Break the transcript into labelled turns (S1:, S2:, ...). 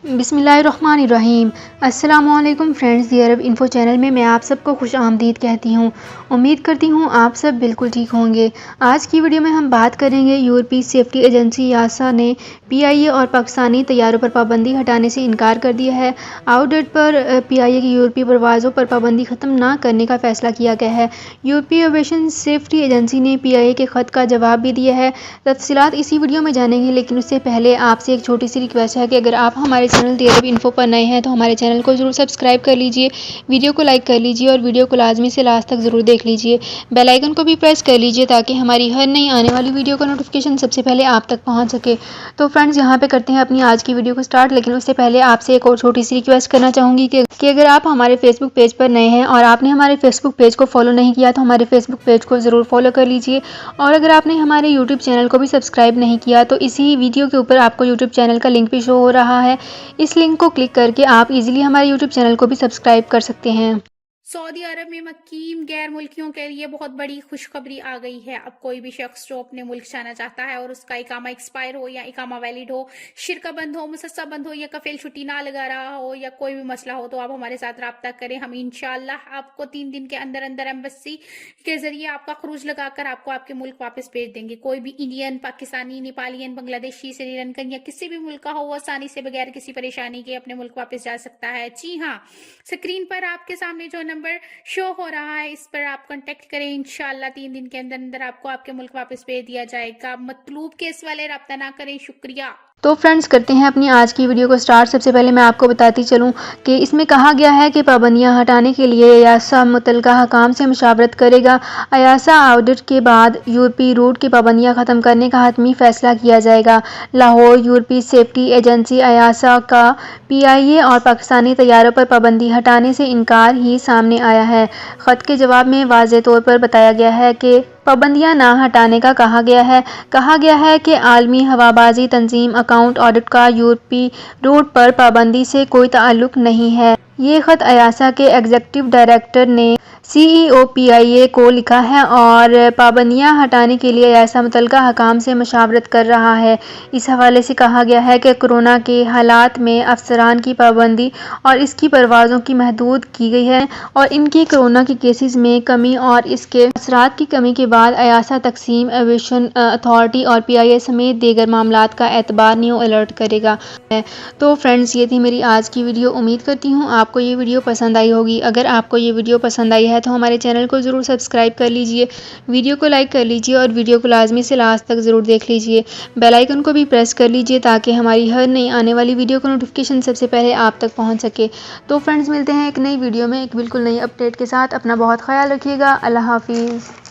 S1: बिस्मिल्लाहिर्रहमानिर्रहीम। अस्सलामुअलैकुम फ्रेंड्स, दी अरब info channel में मैं आप सबको खुश आमदीद कहती हूँ। उम्मीद करती हूँ आप सब बिल्कुल ठीक होंगे। आज की वीडियो में हम बात करेंगे यूरोपीय सेफ्टी एजेंसी यासा ने पीआईए और पाकिस्तानी तैयारों पर पाबंदी हटाने से इनकार कर दिया है। आउटडेट पर पीआईए की यूरोपीय परवाज़ों पर पाबंदी ख़त्म न करने का फैसला किया गया है। यूरोपीय एविएशन सेफ्टी एजेंसी ने पीआईए के ख़त का जवाब भी दिया है। तफसीलात इसी वीडियो में जानेंगे, लेकिन उससे पहले आपसे एक छोटी सी रिक्वेस्ट है कि अगर आप हमारे चैनल दी अरब इन्फो पर नए हैं तो हमारे चैनल को ज़रूर सब्सक्राइब कर लीजिए, वीडियो को लाइक कर लीजिए और वीडियो को लाजमी से लास्ट तक ज़रूर देख लीजिए। बेल आइकन को भी प्रेस कर लीजिए ताकि हमारी हर नई आने वाली वीडियो का नोटिफिकेशन सबसे पहले आप तक पहुंच सके। तो फ्रेंड्स, यहाँ पे करते हैं अपनी आज की वीडियो को स्टार्ट, लेकिन उससे पहले आपसे एक और छोटी सी रिक्वेस्ट करना चाहूँगी कि अगर आप हमारे फेसबुक पेज पर नए हैं और आपने हमारे फेसबुक पेज को फॉलो नहीं किया तो हमारे फेसबुक पेज को ज़रूर फॉलो कर लीजिए। और अगर आपने हमारे यूट्यूब चैनल को भी सब्सक्राइब नहीं किया तो इसी वीडियो के ऊपर आपको यूट्यूब चैनल का लिंक भी शो हो रहा है। इस लिंक को क्लिक करके आप इजीली हमारे यूट्यूब चैनल को भी सब्सक्राइब कर सकते हैं।
S2: सऊदी अरब में मुकीम गैर मुल्कियों के लिए बहुत बड़ी खुशखबरी आ गई है। अब कोई भी शख्स जो अपने मुल्क जाना चाहता है और उसका इकामा एक्सपायर हो या इकामा वैलिड हो, शिरका बंद हो, मुसस्सा बंद हो या कफील छुट्टी ना लगा रहा हो या कोई भी मसला हो, तो आप हमारे साथ रब्ता करें। हम इंशाल्लाह आपको 3 दिन के अंदर अंदर एम्बेसी के जरिए आपका खरूज लगाकर आपको आपके मुल्क वापस भेज देंगे। कोई भी इंडियन, पाकिस्तानी, नेपालियन, बांग्लादेशी, श्रीलंकन या किसी भी मुल्क का हो, वो आसानी से बगैर किसी परेशानी के अपने मुल्क वापस जा सकता है। जी हाँ, स्क्रीन पर आपके सामने जो नंबर शो हो रहा है इस पर आप कांटेक्ट करें। इंशाल्लाह 3 दिन के अंदर अंदर आपको आपके मुल्क वापस भेज दिया जाएगा। मतलूब केस वाले रब्ता ना करें। शुक्रिया।
S1: तो फ्रेंड्स, करते हैं अपनी आज की वीडियो को स्टार्ट। सबसे पहले मैं आपको बताती चलूं कि इसमें कहा गया है कि पाबंदियां हटाने के लिए अयासा मुतल्लिका हकाम से मशावरत करेगा। अयासा ऑडिट के बाद यूरोपीय रूट की पाबंदियां ख़त्म करने का हतमी फैसला किया जाएगा। लाहौर, यूरोपीय सेफ्टी एजेंसी अयासा का पीआईए और पाकिस्तानी तैयारों पर पाबंदी हटाने से इनकार ही सामने आया है। ख़त के जवाब में वाज़ेह तौर पर बताया गया है कि पाबंदियां ना हटाने का कहा गया है कि आलमी हवाबाजी तंजीम अकाउंट ऑडिट का यूरोपीय रूट पर पाबंदी से कोई ताल्लुक नहीं है। ये ख़त अयासा के एग्जीक्यूटिव डायरेक्टर ने सीईओ पीआईए को लिखा है और पाबंदियां हटाने के लिए अयासा मुतल्लिका हकाम से मशावरत कर रहा है। इस हवाले से कहा गया है कि कोरोना के हालात में अफसरान की पाबंदी और इसकी परवाज़ों की महदूद की गई है और इनकी कोरोना के केसेस में कमी और इसके असरात की कमी के बाद अयासा तकसीम एविएशन अथॉरिटी और पीआईए समेत दीगर मामलात का एतबार न्यू अलर्ट करेगा। तो फ्रेंड्स, ये थी मेरी आज की वीडियो। उम्मीद करती हूँ आपको ये वीडियो पसंद आई होगी। अगर आपको ये वीडियो पसंद आई है तो हमारे चैनल को ज़रूर सब्सक्राइब कर लीजिए, वीडियो को लाइक कर लीजिए और वीडियो को लाजमी से लास्ट तक ज़रूर देख लीजिए। बेल आइकन को भी प्रेस कर लीजिए ताकि हमारी हर नई आने वाली वीडियो का नोटिफिकेशन सबसे पहले आप तक पहुँच सके। तो फ्रेंड्स, मिलते हैं एक नई वीडियो में एक बिल्कुल नई अपडेट के साथ। अपना बहुत ख्याल रखिएगा। अल्लाह हाफिज़।